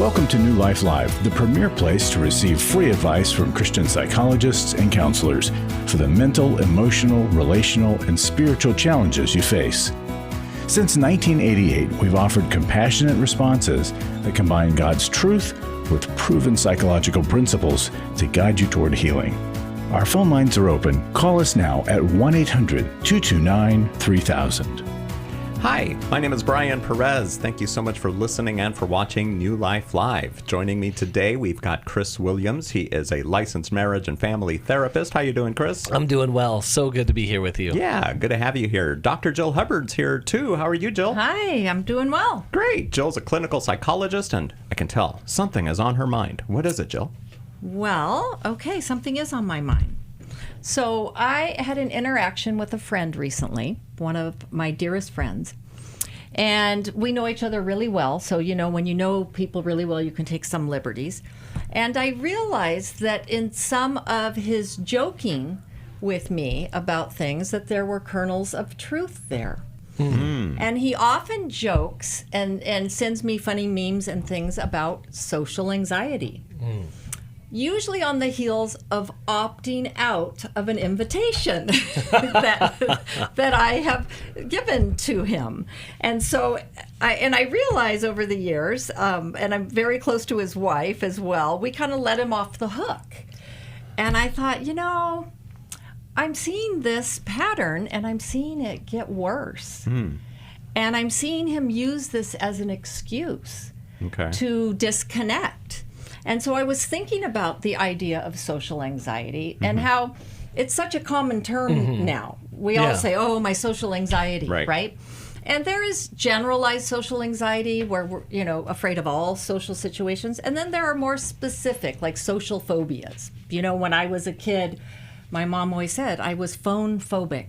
Welcome to New Life Live, the premier place to receive free advice from Christian psychologists and counselors for the mental, emotional, relational, and spiritual challenges you face. Since 1988, we've offered compassionate responses that combine God's truth with proven psychological principles to guide you toward healing. Our phone lines are open. Call us now at 1-800-229-3000. Hi, my name is Brian Perez. Thank you so much for listening and for watching New Life Live. Joining me today, we've got Chris Williams. He is a licensed marriage and family therapist. How you doing, Chris? I'm doing well. So good to be here with you. Yeah, good to have you here. Dr. Jill Hubbard's here, too. How are you, Jill? Hi, I'm doing well. Great. Jill's a clinical psychologist, and I can tell something is on her mind. What is it, Jill? Well, okay, something is on my mind. So I had an interaction with a friend recently, one of my dearest friends, and we know each other really well. So, you know, when you know people really well, you can take some liberties. And I realized that in some of his joking with me about things, that there were kernels of truth there. Mm-hmm. And he often jokes and sends me funny memes and things about social anxiety. Usually on the heels of opting out of an invitation that I have given to him. And so I realize over the years, and I'm very close to his wife as well, we kind of let him off the hook. And I thought, you know, I'm seeing this pattern and I'm seeing it get worse. And I'm seeing him use this as an excuse to disconnect. And so I was thinking about the idea of social anxiety and how it's such a common term now. We all say, oh, my social anxiety, right? And there is generalized social anxiety where we're, you know, afraid of all social situations. And then there are more specific, like social phobias. You know, when I was a kid, my mom always said I was phone phobic.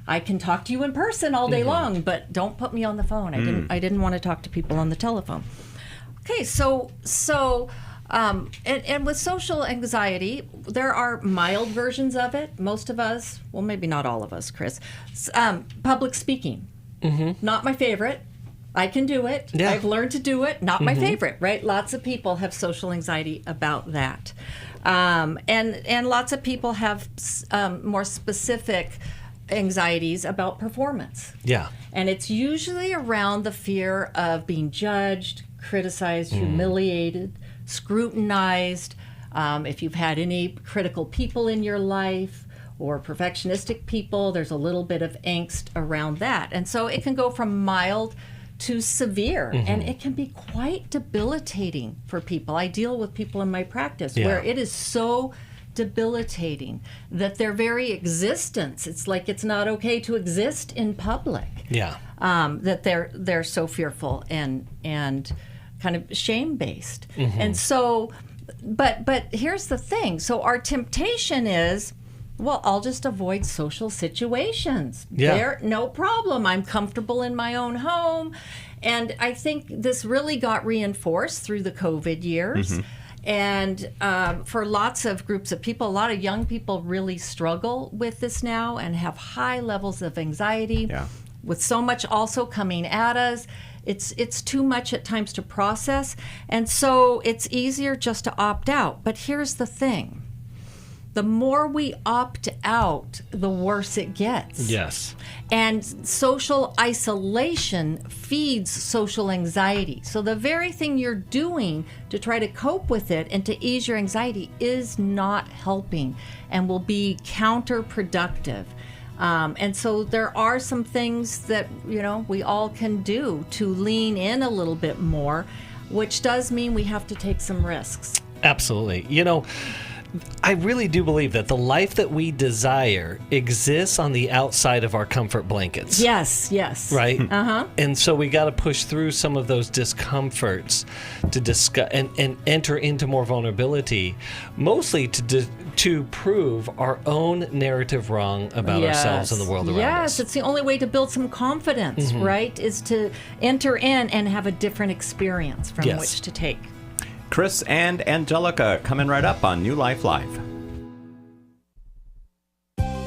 I can talk to you in person all day long, but don't put me on the phone. I didn't want to talk to people on the telephone. Okay, so and with social anxiety, there are mild versions of it. Most of us, well, maybe not all of us, Chris. Public speaking, not my favorite. I can do it. Yeah. I've learned to do it. Not my favorite, right? Lots of people have social anxiety about that, and lots of people have more specific anxieties about performance. Yeah, and it's usually around the fear of being judged, criticized, humiliated, scrutinized, if you've had any critical people in your life or perfectionistic people, there's a little bit of angst around that. And so it can go from mild to severe, and it can be quite debilitating for people. I deal with people in my practice where it is so debilitating that their very existence, it's like it's not okay to exist in public. That they're so fearful and kind of shame-based. And so, but here's the thing. So our temptation is, well, I'll just avoid social situations. No problem. I'm comfortable in my own home. And I think this really got reinforced through the COVID years. And for lots of groups of people, a lot of young people really struggle with this now and have high levels of anxiety. With so much also coming at us, it's too much at times to process, and so it's easier just to opt out. But here's the thing. The more we opt out, the worse it gets. Yes. And social isolation feeds social anxiety. So the very thing you're doing to try to cope with it and to ease your anxiety is not helping and will be counterproductive. And so there are some things that, you know, we all can do to lean in a little bit more, which does mean we have to take some risks. Absolutely. You know, I really do believe that the life that we desire exists on the outside of our comfort blankets. Yes. Right? And so we got to push through some of those discomforts to discuss and enter into more vulnerability, mostly to prove our own narrative wrong about ourselves and the world around us. Yes, it's the only way to build some confidence, right? Is to enter in and have a different experience from which to take. Chris and Angelica coming right up on New Life Live.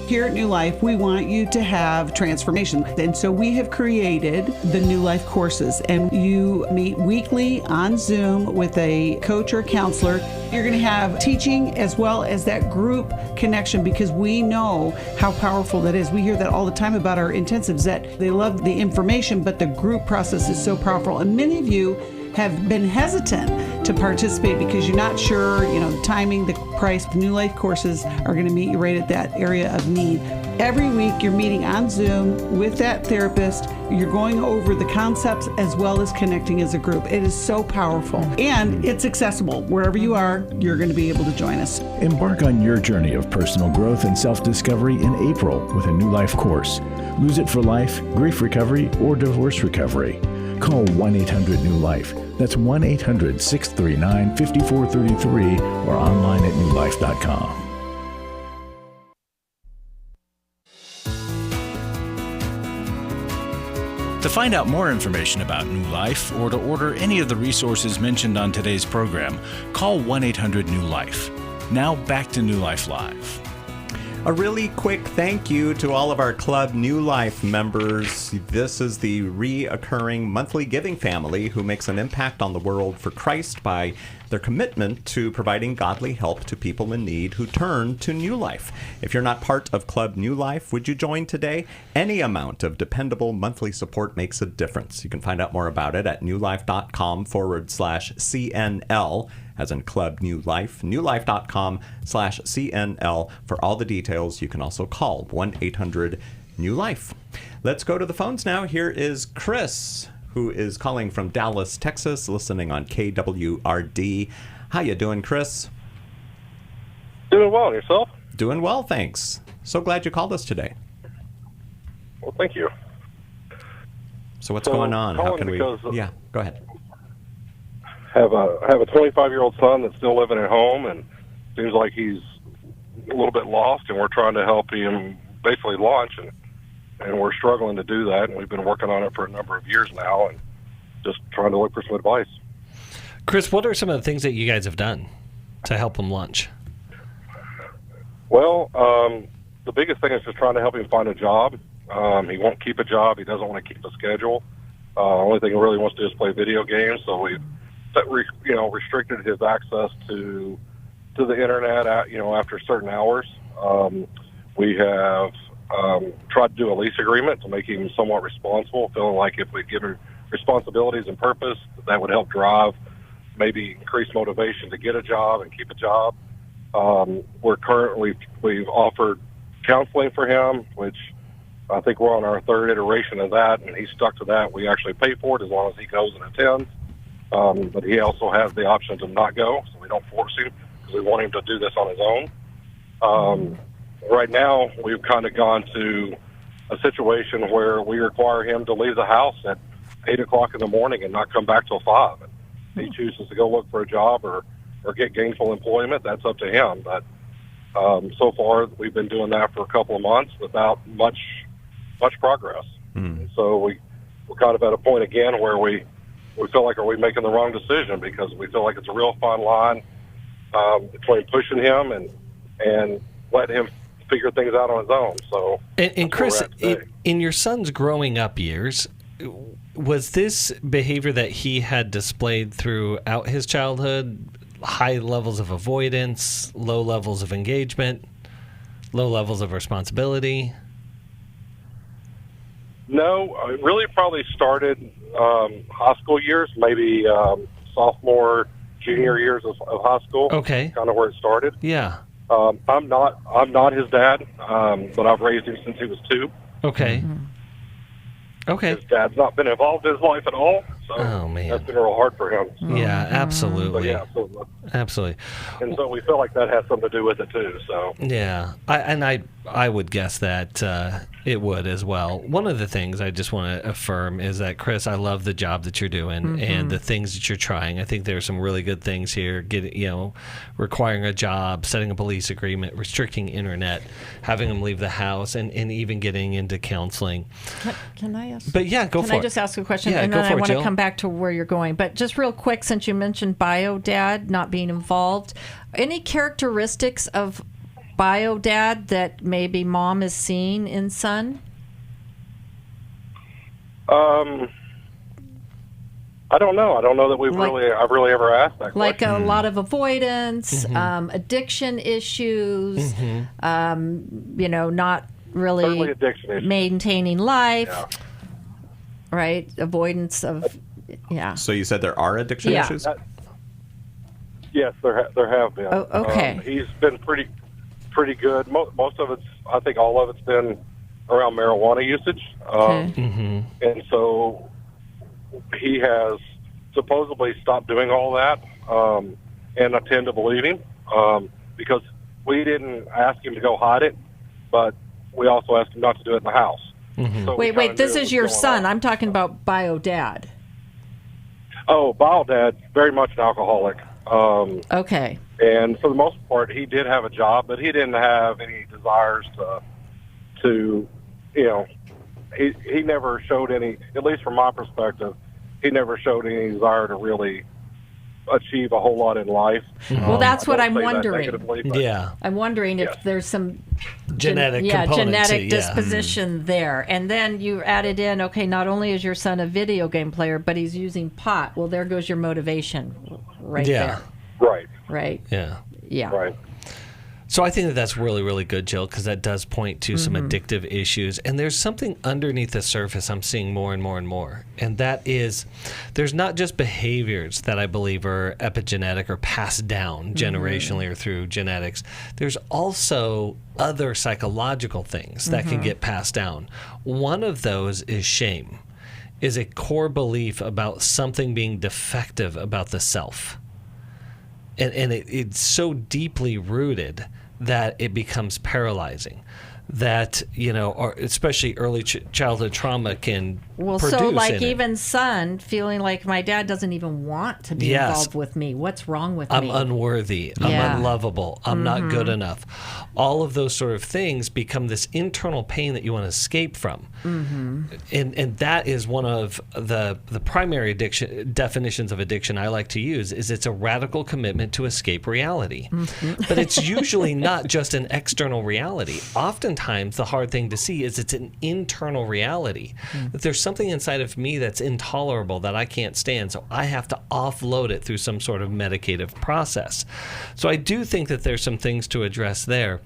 Here at New Life, we want you to have transformation. And so we have created the New Life courses, and you meet weekly on Zoom with a coach or counselor. You're going to have teaching as well as that group connection, because we know how powerful that is. We hear that all the time about our intensives, that they love the information, but the group process is so powerful. And many of you have been hesitant to participate because you're not sure, the timing, the price. The New Life courses are going to meet you right at that area of need. Every week you're meeting on Zoom with that therapist. You're going over the concepts as well as connecting as a group. It is so powerful, and it's accessible. Wherever you are, you're going to be able to join us. Embark on your journey of personal growth and self-discovery in April with a New Life course. Lose It for Life, Grief Recovery, or Divorce Recovery. Call 1-800-NEW-LIFE. That's 1-800-639-5433 or online at newlife.com. To find out more information about New Life or to order any of the resources mentioned on today's program, call 1-800-NEW-LIFE. Now back to New Life Live. A really quick thank you to all of our Club New Life members. This is the reoccurring monthly giving family who makes an impact on the world for Christ by their commitment to providing godly help to people in need who turn to New Life. If you're not part of Club New Life, would you join today? Any amount of dependable monthly support makes a difference. You can find out more about it at newlife.com/CNL, as in Club New Life, newlife.com/CNL for all the details. You can also call 1-800-NEW-LIFE. Let's go to the phones now. Here is Chris, who is calling from Dallas, Texas, listening on KWRD. How you doing, Chris? Doing well. Yourself? Doing well, thanks. So glad you called us today. Well, thank you. So what's going on? How can we... Yeah, go ahead. I have a 25-year-old son that's still living at home, and seems like he's a little bit lost, and we're trying to help him basically launch, and we're struggling to do that, and we've been working on it for a number of years now, and just trying to look for some advice. Chris, what are some of the things that you guys have done to help him launch? Well, the biggest thing is just trying to help him find a job. He won't keep a job. He doesn't want to keep a schedule. Only thing he really wants to do is play video games, so we've restricted his access to the internet after certain hours. We have tried to do a lease agreement to make him somewhat responsible, feeling like if we give him responsibilities and purpose, that would help drive, maybe increase motivation to get a job and keep a job. We've offered counseling for him, which I think we're on our third iteration of that, and he's stuck to that. We actually pay for it as long as he goes and attends. But he also has the option to not go, so we don't force him because we want him to do this on his own. Right now, we've kind of gone to a situation where we require him to leave the house at 8 o'clock in the morning and not come back till 5. And if he chooses to go look for a job or get gainful employment, that's up to him. But so far, we've been doing that for a couple of months without much progress. So we're kind of at a point again where we feel like, are we making the wrong decision? Because we feel like it's a real fine line between pushing him and letting him figure things out on his own. So, and Chris, in your son's growing up years, was this behavior that he had displayed throughout his childhood, high levels of avoidance, low levels of engagement, low levels of responsibility? No, it really probably started high school years, maybe sophomore, junior years of high school. Okay, kind of where it started. Yeah. I'm not his dad, but I've raised him since he was 2. Okay. Okay. His dad's not been involved in his life at all, so that's been real hard for him. So. Yeah, absolutely. So, absolutely. And so we feel like that has something to do with it too. So yeah, I would guess that it would as well. One of the things I just want to affirm is that, Chris, I love the job that you're doing and the things that you're trying. I think there are some really good things here. Requiring a job, setting up a lease agreement, restricting internet, having them leave the house, and even getting into counseling. Can I ask? But yeah, go for it. Can I just ask a question? Yeah, and go then for I it, want to Jill. come back to where you're going. But just real quick, since you mentioned bio dad not being involved, any characteristics of bio dad that maybe mom is seeing in son? I don't know. I don't know that I've really ever asked that question. Like a lot of avoidance, addiction issues, not really Certainly addiction issues. maintaining life, right? Avoidance of, So you said there are addiction issues? Yes, there have been. Oh, okay. He's been pretty good. Most of it's, I think all of it's been around marijuana usage. And so he has supposedly stopped doing all that, and I tend to believe him, because we didn't ask him to go hide it, but we also asked him not to do it in the house. So Wait, this is your son. I'm talking about bio dad. Oh, bio dad, very much an alcoholic. Okay. And for the most part, he did have a job, but he didn't have any desires to he never showed any, at least from my perspective, he never showed any desire to really achieve a whole lot in life. Well, that's what I'm say that wondering. negatively, but I'm wondering if there's some Genetic component genetic disposition there. And then you added in, okay, not only is your son a video game player, but he's using pot. Well, there goes your motivation there. Right. Yeah. Right. So I think that that's really, really good, Jill, because that does point to some addictive issues. And there's something underneath the surface I'm seeing more and more and more. And that is, there's not just behaviors that I believe are epigenetic or passed down generationally or through genetics. There's also other psychological things that can get passed down. One of those is shame, is a core belief about something being defective about the self. And it's so deeply rooted that it becomes paralyzing. That, or especially early childhood trauma can produce so like in even son feeling like my dad doesn't even want to be involved with me. What's wrong with me? I'm unworthy. I'm unlovable. I'm not good enough. All of those sort of things become this internal pain that you want to escape from. And that is one of the primary definitions of addiction I like to use, is it's a radical commitment to escape reality. But it's usually not just an external reality. Oftentimes the hard thing to see is it's an internal reality. That there's something inside of me that's intolerable that I can't stand, so I have to offload it through some sort of medicative process. So I do think that there's some things to address there.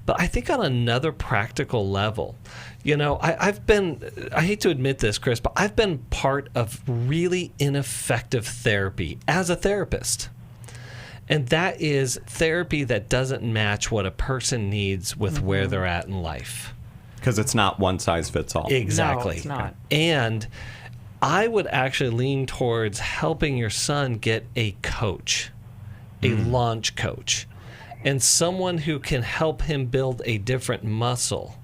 But I think on another practical level, I hate to admit this, Chris, but I've been part of really ineffective therapy as a therapist. And that is therapy that doesn't match what a person needs with where they're at in life. Because it's not one size fits all. Exactly. No, it's not. And I would actually lean towards helping your son get a coach, a launch coach, and someone who can help him build a different muscle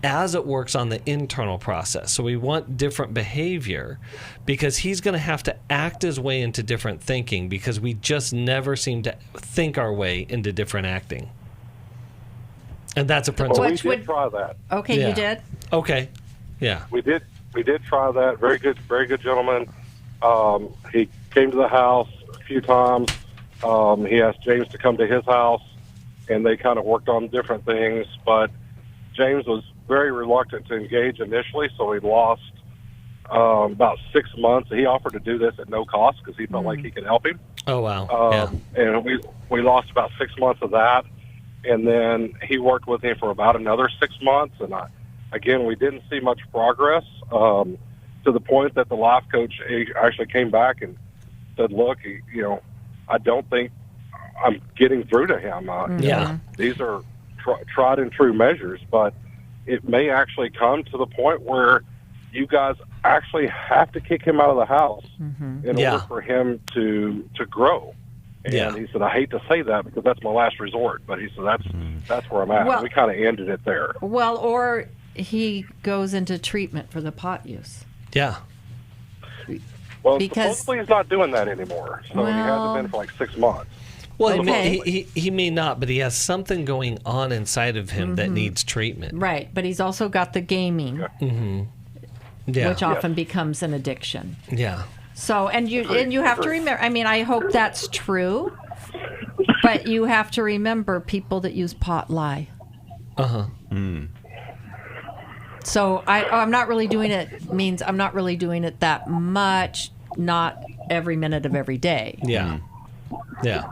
as it works on the internal process. So we want different behavior because he's going to have to act his way into different thinking, because we just never seem to think our way into different acting. And that's a principle. Well, we did try that. Okay, Yeah. you did? Okay. Yeah. We did try that. Very good gentleman. He came to the house a few times. He asked James to come to his house, and they kind of worked on different things. But James was very reluctant to engage initially, so he lost about 6 months. He offered to do this at no cost because he felt like he could help him. Oh, wow. And we lost about 6 months of that. And then he worked with him for about another 6 months. And again, we didn't see much progress, to the point that the life coach actually came back and said, look, I don't think I'm getting through to him. These are tried and true measures, but it may actually come to the point where you guys actually have to kick him out of the house in order for him to grow. And he said, I hate to say that because that's my last resort, but he said that's where I'm at. Well, we kind of ended it there. Well, or he goes into treatment for the pot use. Yeah. Well, Because- supposedly he's not doing that anymore, so he hasn't been for like 6 months. Well, Okay. he may not, but he has something going on inside of him that needs treatment. Right, but he's also got the gaming, Yeah. which often becomes an addiction. Yeah. So, and you have to remember, I mean, I hope that's true, But you have to remember, people that use pot lie. So I'm not really doing it means I'm not really doing it that much, not every minute of every day. Yeah. Yeah.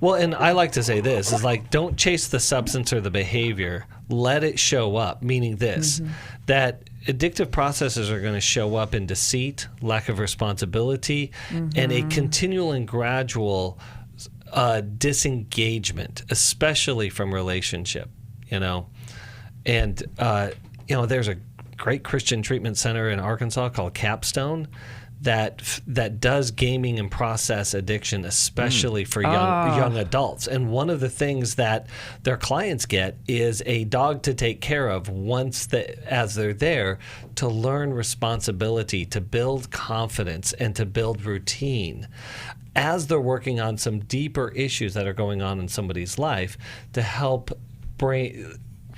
Well, and I like to say this is like, don't chase the substance or the behavior. Let it show up, meaning this, that addictive processes are going to show up in deceit, lack of responsibility, and a continual and gradual disengagement, especially from relationship, you know. And, you know, there's a great Christian treatment center in Arkansas called Capstone that does gaming and process addiction, especially for young adults. And one of the things that their clients get is a dog to take care of as they're there, to learn responsibility, to build confidence, and to build routine as they're working on some deeper issues that are going on in somebody's life, to help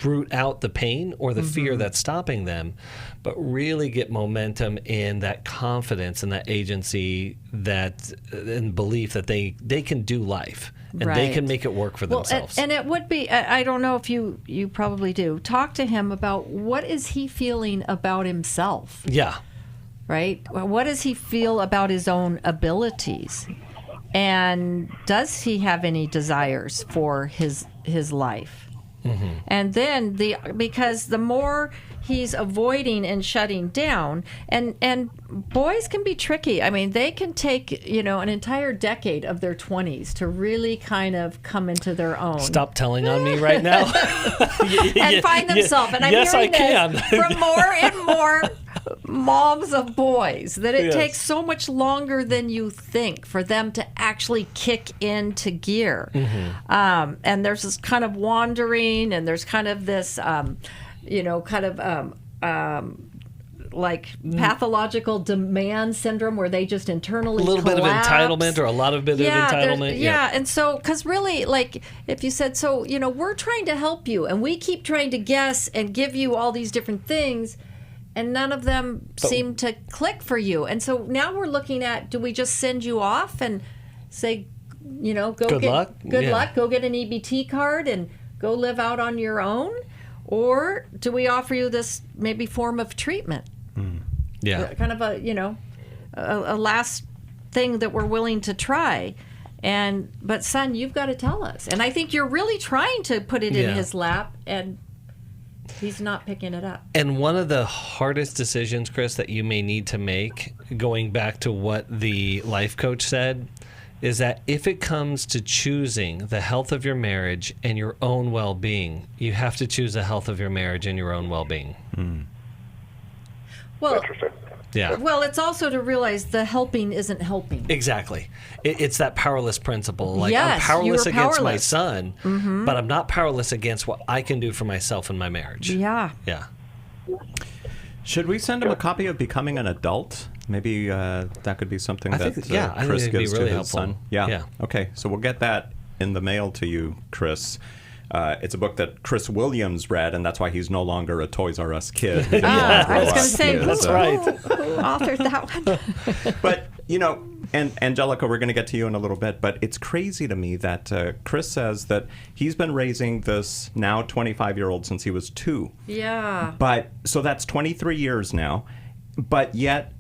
root out the pain or the fear that's stopping them, but really get momentum in that confidence and that agency, and belief that they can do life and they can make it work for themselves. And it would be, I don't know if you probably do, talk to him about what is he feeling about himself. Yeah. Right? What does he feel about his own abilities? And does he have any desires for his life? And then because the more he's avoiding and shutting down, and boys can be tricky. I mean, they can take, you know, an entire decade of their 20s to really kind of come into their own. Stop telling on me right now. And find themselves. And I'm hearing this from more and more moms of boys, that it takes so much longer than you think for them to actually kick into gear. And there's this kind of wandering, and there's kind of this, like pathological demand syndrome, where they just internally a little collapse. Bit of entitlement, or a lot of bit of entitlement. Yeah, and so, because really, like, if you said, so, you know, we're trying to help you, and we keep trying to guess and give you all these different things, and none of them seem to click for you. And so now we're looking at, do we just send you off and say, you know, good luck, go get an EBT card and go live out on your own? Or do we offer you this maybe form of treatment? Yeah. Kind of a, you know, a last thing that we're willing to try. But son, you've got to tell us. And I think you're really trying to put it in his lap, and he's not picking it up. And one of the hardest decisions, Chris, that you may need to make, going back to what the life coach said, is that if it comes to choosing the health of your marriage and your own well-being, you have to choose the health of your marriage and your own well-being. Well, Interesting. Yeah. Well, it's also to realize the helping isn't helping. Exactly. It's that powerless principle. Like, yes, I'm powerless against my powerless. son, but I'm not powerless against what I can do for myself in my marriage. Yeah. Yeah. Should we send him a copy of Becoming an Adult? Maybe that could be something I that think Chris it'd be gives really to his helpful. son. Yeah. Okay, so we'll get that in the mail to you, Chris. It's a book that Chris Williams read, and that's why he's no longer a Toys R Us kid. I was going to say, That's right. Who authored that one? But, you know, and Angelica, we're going to get to you in a little bit, but it's crazy to me that Chris says that he's been raising this now 25-year-old since he was 2. Yeah. But, so that's 23 years now, but yet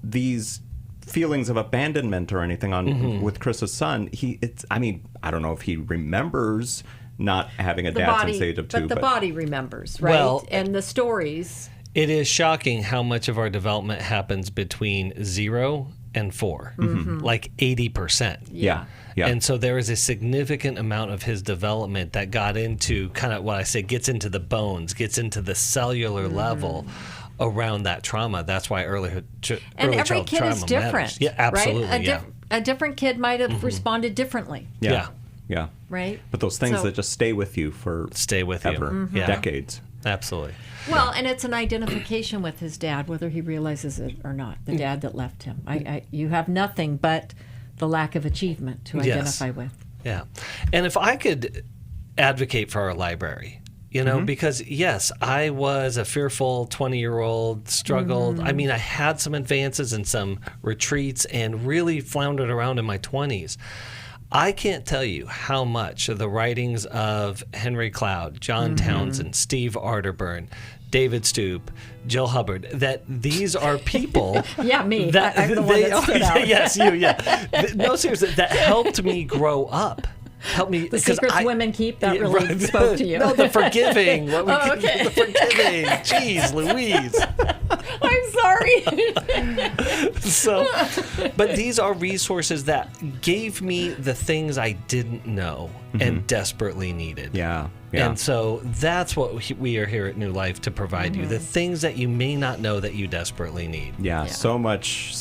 these feelings of abandonment or anything with Chris's son, I don't know if he remembers not having a dad since the age of 2. But the body remembers, right? Well, and the stories. It is shocking how much of our development happens between 0 and 4, like 80%. Yeah. And so there is a significant amount of his development that got into kind of what I say, gets into the bones, gets into the cellular level around that trauma. That's why early And every childhood kid trauma is different. matters. Yeah, absolutely. Right? A different kid might have responded differently. Yeah. Right? But those things So- that just stay with you for ever, Yeah. decades. Absolutely. Well, and it's an identification with his dad, whether he realizes it or not. The dad that left him. You have nothing but the lack of achievement to identify with. Yeah. And if I could advocate for our library, you know, because yes, I was a fearful 20-year-old, struggled. I mean, I had some advances and some retreats and really floundered around in my 20s. I can't tell you how much of the writings of Henry Cloud, John Townsend, Steve Arterburn, David Stoop, Jill Hubbard, that these are people. Yeah, me. That I'm the one that stood out. Yes, you. Yeah. No, seriously, that helped me grow up. Help me. The secrets women keep, that really spoke to you. No, the forgiving. Okay. The forgiving. Jeez, Louise. I'm sorry. But these are resources that gave me the things I didn't know and desperately needed. Yeah. And so that's what we are here at New Life to provide you, the things that you may not know that you desperately need. Yeah, so much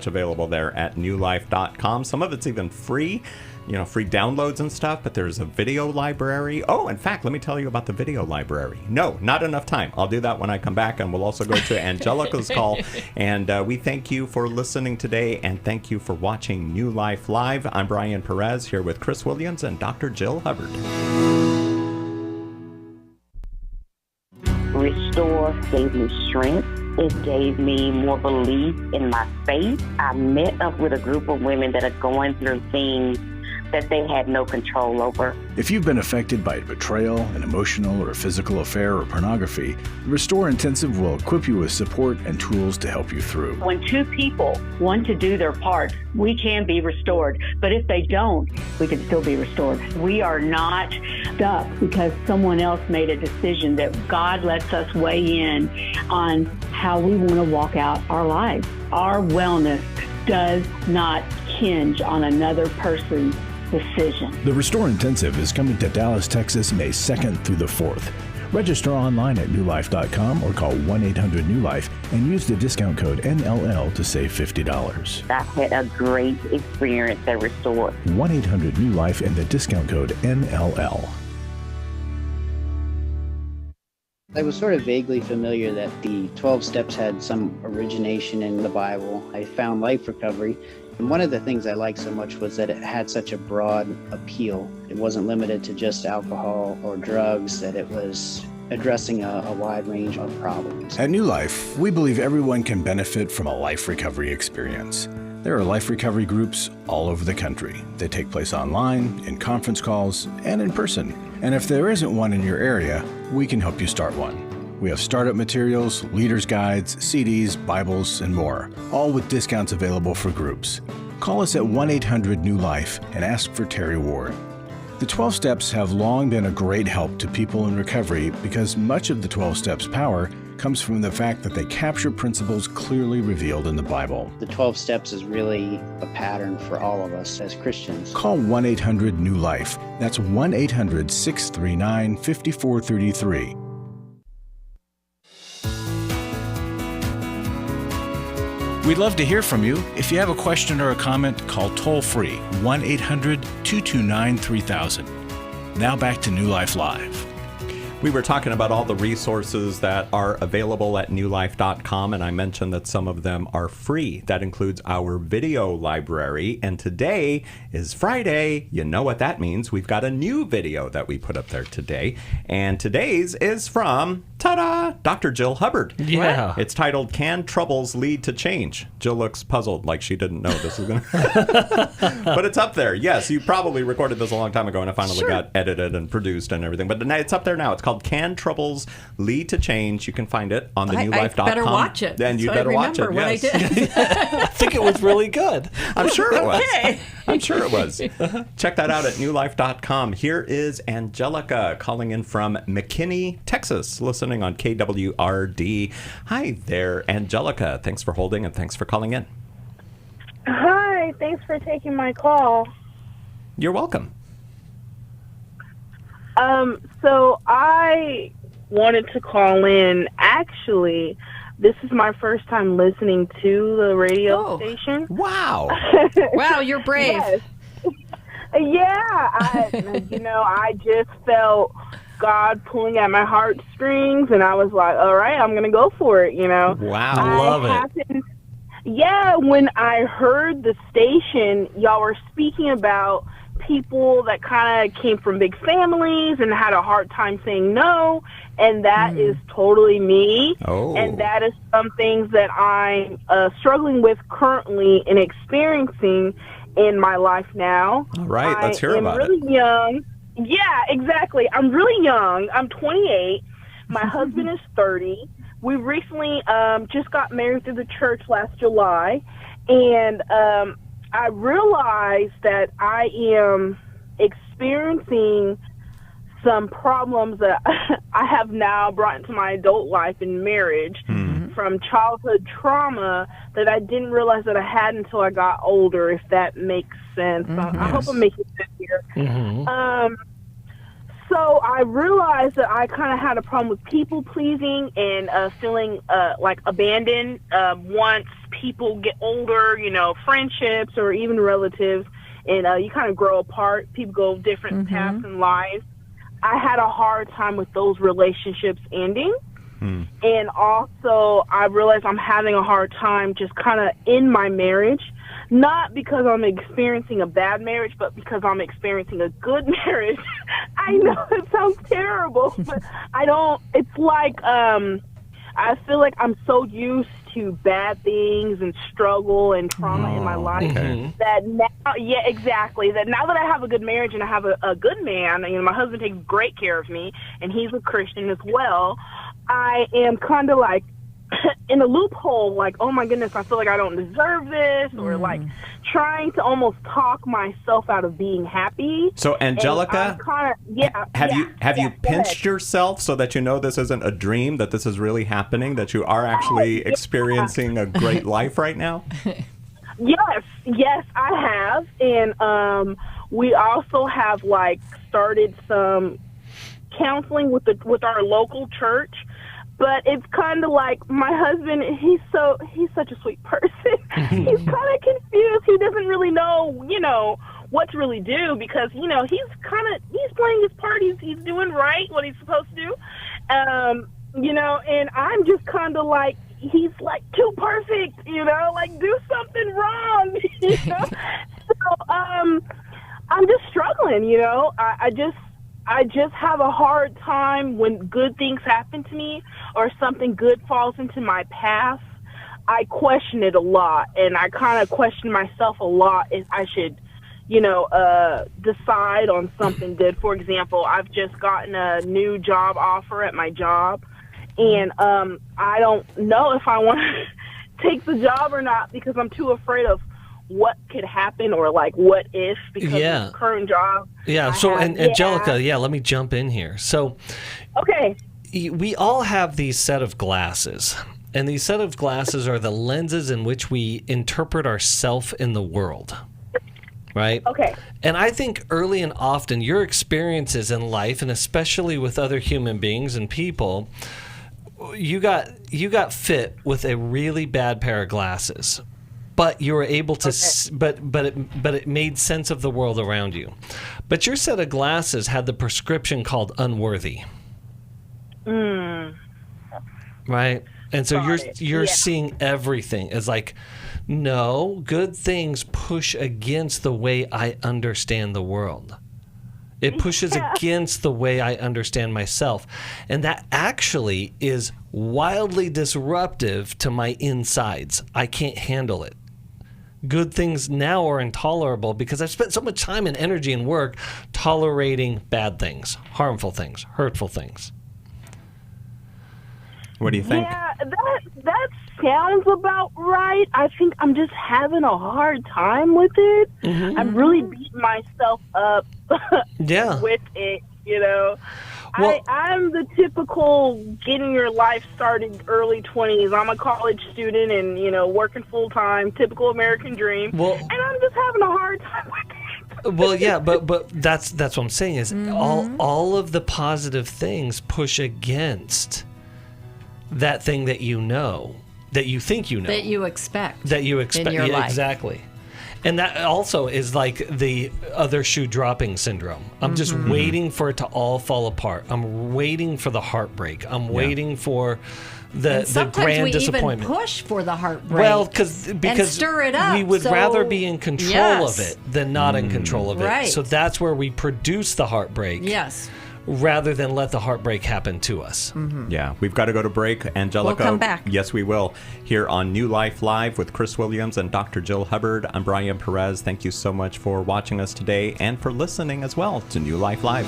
available there at newlife.com. Some of it's even free, free downloads and stuff, but there's a video library. Oh, in fact, let me tell you about the video library. No, not enough time. I'll do that when I come back, and we'll also go to Angelica's call. And we thank you for listening today, and thank you for watching New Life Live. I'm Brian Perez here with Chris Williams and Dr. Jill Hubbard. Restore gave me strength. It gave me more belief in my faith. I met up with a group of women that are going through things that they had no control over. If you've been affected by betrayal, an emotional or physical affair, or pornography, the Restore Intensive will equip you with support and tools to help you through. When two people want to do their part, we can be restored. But if they don't, we can still be restored. We are not stuck because someone else made a decision. That God lets us weigh in on how we want to walk out our lives. Our wellness does not hinge on another person's decision. The Restore Intensive is coming to Dallas, Texas, May 2nd through the 4th. Register online at newlife.com or call 1-800-NEW-LIFE and use the discount code NLL to save $50. I had a great experience at Restore. 1-800-NEW-LIFE and the discount code NLL. I was sort of vaguely familiar that the 12 steps had some origination in the Bible. I found Life Recovery, and one of the things I liked so much was that it had such a broad appeal. It wasn't limited to just alcohol or drugs, that it was addressing a wide range of problems. At New Life, we believe everyone can benefit from a life recovery experience. There are life recovery groups all over the country. They take place online, in conference calls, and in person. And if there isn't one in your area, we can help you start one. We have startup materials, leaders' guides, CDs, Bibles, and more, all with discounts available for groups. Call us at 1-800-NEW-LIFE and ask for Terry Ward. The 12 steps have long been a great help to people in recovery because much of the 12 steps' power comes from the fact that they capture principles clearly revealed in the Bible. The 12 steps is really a pattern for all of us as Christians. Call 1-800-NEW-LIFE. That's 1-800-639-5433. We'd love to hear from you. If you have a question or a comment, call toll-free 1-800-229-3000. Now back to New Life Live. We were talking about all the resources that are available at newlife.com, and I mentioned that some of them are free. That includes our video library, and today is Friday. You know what that means. We've got a new video that we put up there today, and today's is from, ta-da, Dr. Jill Hubbard. Yeah. It's titled, Can Troubles Lead to Change? Jill looks puzzled, like she didn't know this was going to... But it's up there. Yes, you probably recorded this a long time ago, and it finally got edited and produced and everything. But it's up there now. It's called Can Troubles Lead to Change? You can find it on the newlife.com. I better watch it. Then you better watch it. Yes. I think it was really good. I'm sure it was. Okay. I'm sure it was. Check that out at newlife.com. Here is Angelica calling in from McKinney, Texas, listening on KWRD. Hi there, Angelica. Thanks for holding and thanks for calling in. Hi, thanks for taking my call. You're welcome. So I wanted to call in. Actually, this is my first time listening to the radio station. Wow. Wow, you're brave. Yes. Yeah, I just felt God pulling at my heartstrings, and I was like, all right, I'm going to go for it, Wow. Love it. Yeah, when I heard the station, y'all were speaking about people that kind of came from big families and had a hard time saying no, and that is totally me. Oh. And that is some things that I'm struggling with currently and experiencing. in my life now. All right, let's hear about it. I'm really young. Yeah, exactly. I'm really young. I'm 28. My husband is 30. We recently just got married through the church last July, and I realized that I am experiencing some problems that I have now brought into my adult life in marriage from childhood trauma that I didn't realize that I had until I got older, if that makes sense. I hope I'm making sense here. So I realized that I kind of had a problem with people pleasing and feeling like abandoned once people get older, you know, friendships or even relatives, and you kind of grow apart. People go different paths in life. I had a hard time with those relationships ending. And also I realized I'm having a hard time just kind of in my marriage, not because I'm experiencing a bad marriage, but because I'm experiencing a good marriage. I know it sounds terrible, but it's like, I feel like I'm so used to bad things and struggle and trauma in my life that now, that now that I have a good marriage and I have a good man, you know, my husband takes great care of me and he's a Christian as well, I am kind of like in a loophole, like, oh my goodness, I feel like I don't deserve this, or like trying to almost talk myself out of being happy. So Angelica, have you pinched yourself so that you know this isn't a dream, that this is really happening, that you are actually experiencing a great life right now? Yes, I have. And we also have like started some counseling with our local church. But it's kind of like my husband, he's such a sweet person. He's kind of confused. He doesn't really know, you know, what to really do because, you know, he's playing his part. He's doing right, what he's supposed to do. You know, and I'm just kind of like, he's like too perfect, you know, like do something wrong, you know? So, I'm just struggling, you know. I just have a hard time when good things happen to me or something good falls into my path. I question it a lot, and I kind of question myself a lot if I should, you know, decide on something good. For example, I've just gotten a new job offer at my job, and I don't know if I want to take the job or not because I'm too afraid of what could happen or like what if because of the current job. Angelica, let me jump in here. So we all have these set of glasses, and these set of glasses are the lenses in which we interpret ourselves in the world, right? Okay. And I think early and often your experiences in life, and especially with other human beings and people, you got fit with a really bad pair of glasses. But you were able to, but it made sense of the world around you. But your set of glasses had the prescription called unworthy. Right? And so you're seeing everything as like, no, good things push against the way I understand the world. It pushes against the way I understand myself. And that actually is wildly disruptive to my insides. I can't handle it. Good things now are intolerable because I've spent so much time and energy and work tolerating bad things, harmful things, hurtful things. What do you think? Yeah, that sounds about right. I think I'm just having a hard time with it. I'm really beating myself up with it, you know. Well, I'm the typical getting your life started early 20s. I'm a college student and, you know, working full time, typical American dream. Well, and I'm just having a hard time with it. Well, yeah, but that's what I'm saying is all of the positive things push against that thing that you know, that you think you know, that you expect in your life. Exactly. And that also is like the other shoe dropping syndrome. I'm just waiting for it to all fall apart. I'm waiting for the heartbreak. I'm waiting for the grand disappointment. Sometimes we even push for the heartbreak. Well, because stir it up. We would rather be in control of it than not in control of it. Right. So that's where we produce the heartbreak. Yes. rather than let the heartbreak happen to us. Yeah, we've got to go to break. Angelica, We'll come back. Yes, we will. Here on New Life Live with Chris Williams and Dr. Jill Hubbard. I'm Brian Perez. Thank you so much for watching us today and for listening as well to New Life Live.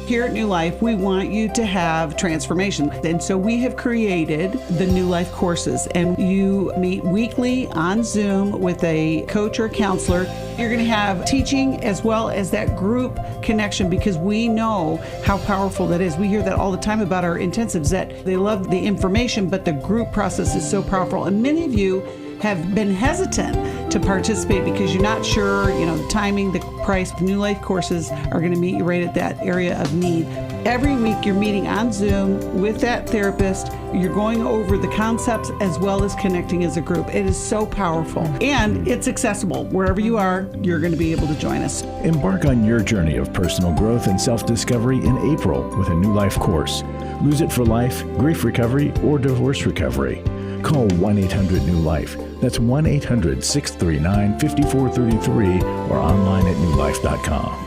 Here at New Life, we want you to have transformation. And so we have created the New Life courses, and you meet weekly on Zoom with a coach or counselor. You're going to have teaching as well as that group connection, because we know how powerful that is. We hear that all the time about our intensives, that they love the information, but the group process is so powerful. And many of you have been hesitant to participate because you're not sure, the timing, the price. The New Life courses are going to meet you right at that area of need. Every week you're meeting on Zoom with that therapist. You're going over the concepts as well as connecting as a group. It is so powerful, and it's accessible. Wherever you are, you're going to be able to join us. Embark on your journey of personal growth and self-discovery in April with a New Life course. Lose It for Life, Grief Recovery, or Divorce Recovery. Call 1-800-NEW-LIFE. That's 1-800-639-5433 or online at newlife.com.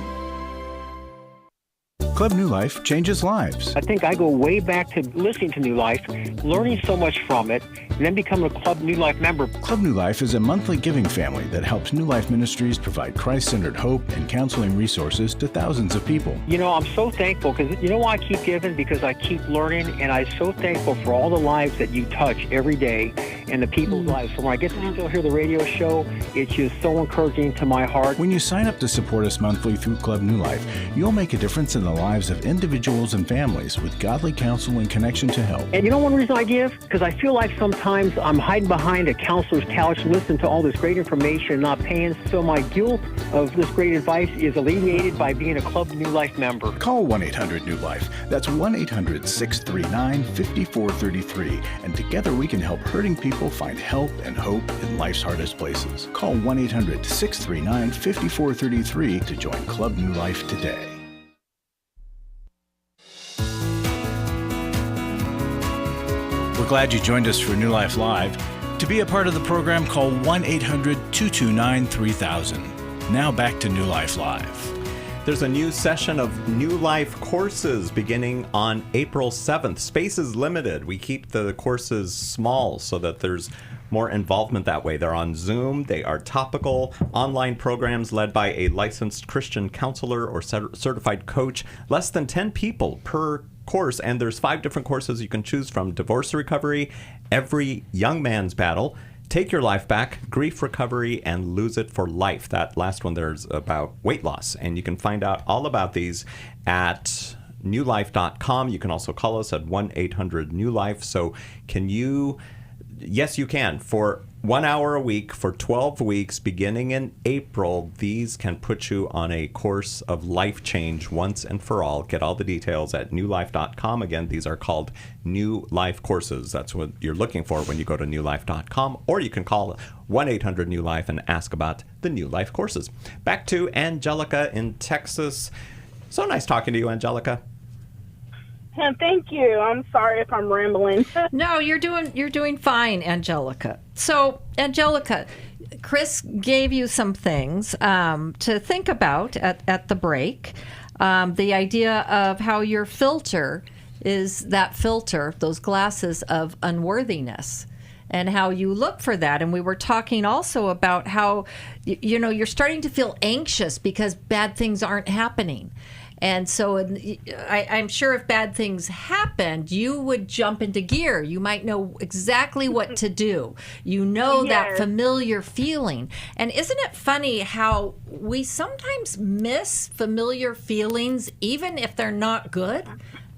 Club New Life changes lives. I think I go way back to listening to New Life, learning so much from it, and then becoming a Club New Life member. Club New Life is a monthly giving family that helps New Life Ministries provide Christ-centered hope and counseling resources to thousands of people. I'm so thankful because why I keep giving? Because I keep learning, and I'm so thankful for all the lives that you touch every day and the people's lives. So when I get to still hear the radio show, it's just so encouraging to my heart. When you sign up to support us monthly through Club New Life, you'll make a difference in the lives of individuals and families with godly counsel and connection to help. And one reason I give? Because I feel like sometimes I'm hiding behind a counselor's couch listening to all this great information and not paying, so my guilt of this great advice is alleviated by being a Club New Life member. Call 1-800-NEW-LIFE. That's 1-800-639-5433. And together we can help hurting people find help and hope in life's hardest places. Call 1-800-639-5433 to join Club New Life today. We're glad you joined us for New Life Live. To be a part of the program, call 1-800-229-3000. Now back to New Life Live. There's a new session of New Life courses beginning on April 7th. Space is limited. We keep the courses small so that there's more involvement that way. They're on Zoom. They are topical online programs led by a licensed Christian counselor or certified coach. Less than 10 people per course, and there's 5 different courses you can choose from: Divorce Recovery, Every Young Man's Battle, Take Your Life Back, Grief Recovery, and Lose It for Life. That last one there's about weight loss, and you can find out all about these at newlife.com. You can also call us at 1-800-NEW-LIFE. So can you... Yes, you can. For 1 hour a week for 12 weeks beginning in April, these can put you on a course of life change once and for all. Get all the details at newlife.com. Again, these are called New Life courses. That's what you're looking for when you go to newlife.com, or you can call 1-800-NEW-LIFE and ask about the New Life courses. Back to Angelica in Texas. So nice talking to you, Angelica. Yeah, thank you. I'm sorry if I'm rambling. No, you're doing fine, Angelica. So, Angelica, Chris gave you some things to think about at the break. The idea of how your filter is that filter, those glasses of unworthiness, and how you look for that. And we were talking also about how, you're starting to feel anxious because bad things aren't happening. And so I'm sure if bad things happened, you would jump into gear. You might know exactly what to do. That familiar feeling. And isn't it funny how we sometimes miss familiar feelings, even if they're not good?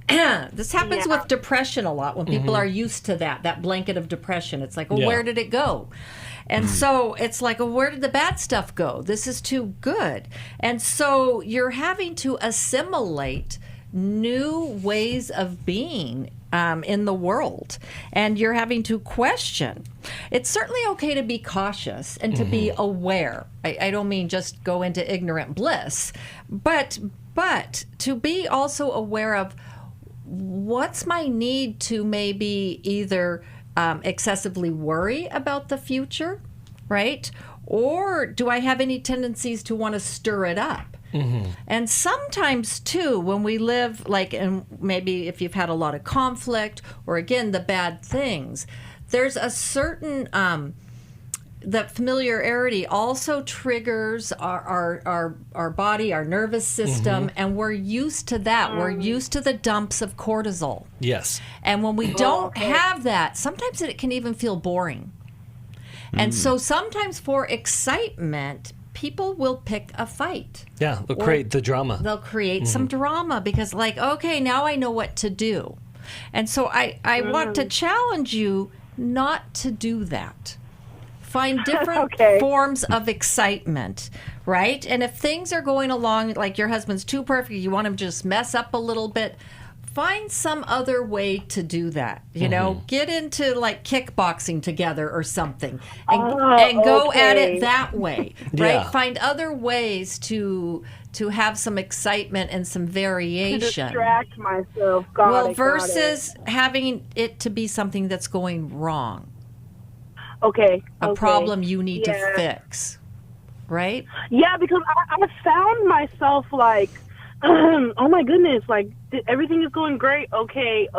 This happens with depression a lot when people are used to that blanket of depression. It's like, where did it go? And so it's like, where did the bad stuff go? This is too good. And so you're having to assimilate new ways of being in the world. And you're having to question. It's certainly okay to be cautious and to be aware. I don't mean just go into ignorant bliss, but to be also aware of what's my need to maybe either excessively worry about the future, right? Or do I have any tendencies to want to stir it up? And sometimes, too, when we live, like, and maybe if you've had a lot of conflict or, again, the bad things, there's a certain, that familiarity also triggers our body, our nervous system, and we're used to that. We're used to the dumps of cortisol. Yes. And when we don't have that, sometimes it can even feel boring. And so sometimes for excitement, people will pick a fight. Yeah, they'll create the drama. They'll create some drama because, like, okay, now I know what to do. And so I want to challenge you not to do that. Find different forms of excitement, right? And if things are going along, like your husband's too perfect, you want him to just mess up a little bit, find some other way to do that. You know, get into like kickboxing together or something and go at it that way, right? Yeah. Find other ways to have some excitement and some variation. To distract myself. Versus having it to be something that's going wrong. A problem you need to fix, right? Yeah, because I found myself like, oh my goodness, like everything is going great. Okay,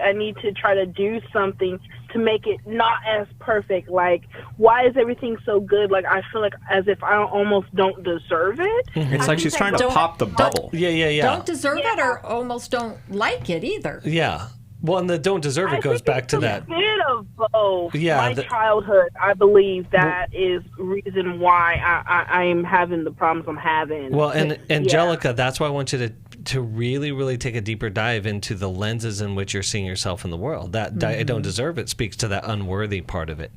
I need to try to do something to make it not as perfect. Like, why is everything so good? Like, I feel like as if I almost don't deserve it. It's like she's trying to pop the bubble. Yeah. Don't deserve it or almost don't like it either. Yeah. Well, and the don't deserve it goes back to that. A bit of both. Yeah, my childhood, I believe that is reason why I am having the problems I'm having. Well, and Angelica, that's why I want you to really, really take a deeper dive into the lenses in which you're seeing yourself in the world. That I don't deserve it speaks to that unworthy part of it.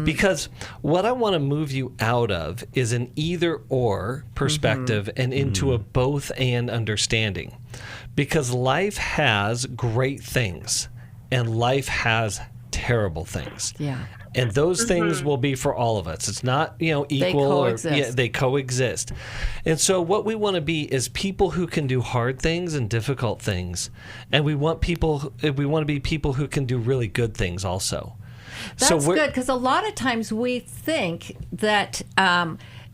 Because what I want to move you out of is an either-or perspective and into a both-and understanding. Because life has great things and life has terrible things. Yeah. And those things will be for all of us. It's not, equal. They coexist. They coexist. And so what we want to be is people who can do hard things and difficult things. And we want to be people who can do really good things also. That's good, because a lot of times we think that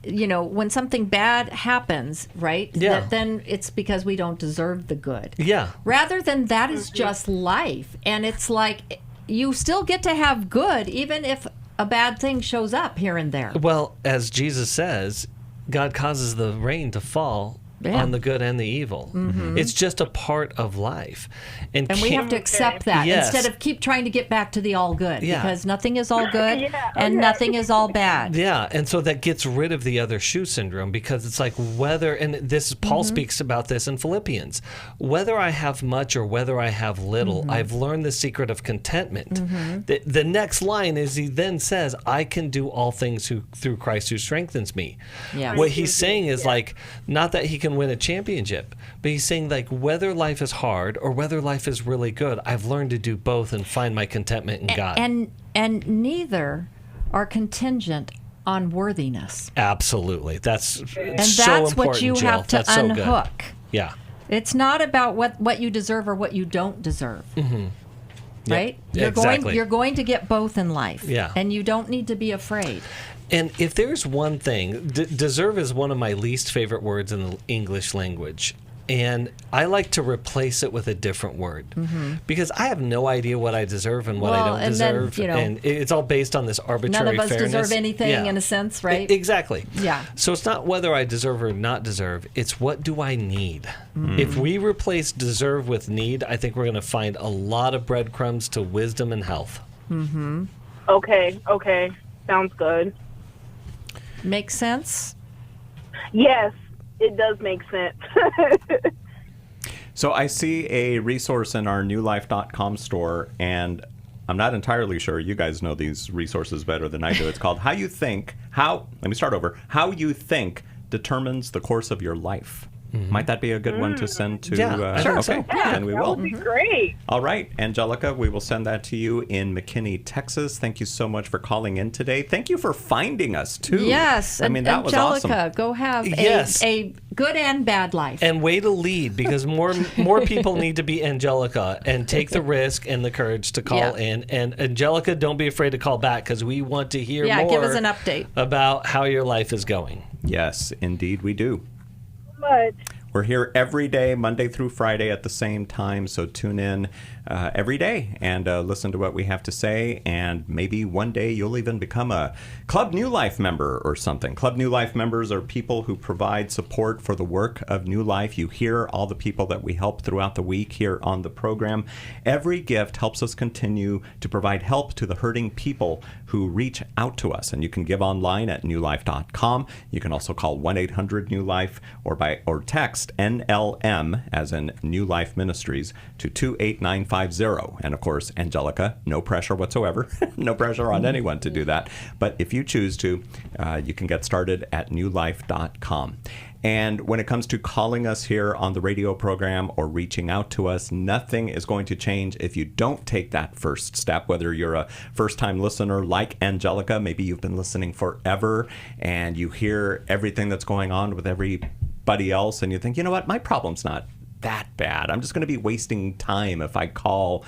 when something bad happens, right? Yeah. That then it's because we don't deserve the good. Yeah. Rather than that is just life. And it's like you still get to have good even if a bad thing shows up here and there. Well, as Jesus says, God causes the rain to fall on the good and the evil. It's just a part of life. And we have to accept that instead of keep trying to get back to the all good, because nothing is all good and nothing is all bad. Yeah, and so that gets rid of the other shoe syndrome, because it's like whether, and this Paul speaks about this in Philippians, whether I have much or whether I have little, I've learned the secret of contentment. The next line is he then says, I can do all things through Christ who strengthens me. Yes. What he's saying is like, not that he can win a championship, but he's saying like whether life is hard or whether life is really good, I've learned to do both and find my contentment in God. And neither are contingent on worthiness. Absolutely. That's so that's what you Jill. have to That's so unhook. good. Yeah. It's not about what you deserve or what you don't deserve. Right? Yep. You're going to get both in life. Yeah. And you don't need to be afraid. And if there's one thing, deserve is one of my least favorite words in the English language. And I like to replace it with a different word, because I have no idea what I deserve and what I don't deserve. Then, and it's all based on this arbitrary none of us fairness. deserve anything in a sense, right? Exactly. Yeah. So it's not whether I deserve or not deserve. It's what do I need? If we replace deserve with need, I think we're going to find a lot of breadcrumbs to wisdom and health. Okay. Sounds good. Makes sense? Yes, it does make sense. So I see a resource in our newlife.com store, and I'm not entirely sure. You guys know these resources better than I do. It's called How You Think determines the course of your life. Might that be a good one to send to? Yeah, sure. Okay, then we That will. would be great. All right, Angelica, we will send that to you in McKinney, Texas. Thank you so much for calling in today. Thank you for finding us, too. Yes. I mean, that was awesome. Angelica, go have a good and bad life. And way to lead, because more people need to be Angelica and take the risk and the courage to call in. And Angelica, don't be afraid to call back, because we want to hear more. Give us an update about how your life is going. Yes, indeed we do. Much. We're here every day, Monday through Friday at the same time, so tune in every day and listen to what we have to say, and maybe one day you'll even become a Club New Life member or something. Club New Life members are people who provide support for the work of New Life. You hear all the people that we help throughout the week here on the program. Every gift helps us continue to provide help to the hurting people who reach out to us, and you can give online at newlife.com. You can also call 1-800-NEW-LIFE or text NLM, as in New Life Ministries, to 28950. And of course, Angelica, no pressure whatsoever. No pressure on anyone to do that. But if you choose to, you can get started at newlife.com. And when it comes to calling us here on the radio program or reaching out to us, nothing is going to change if you don't take that first step, whether you're a first-time listener like Angelica, maybe you've been listening forever and you hear everything that's going on with everybody else and you think, you know what, my problem's not that bad. I'm just going to be wasting time if I call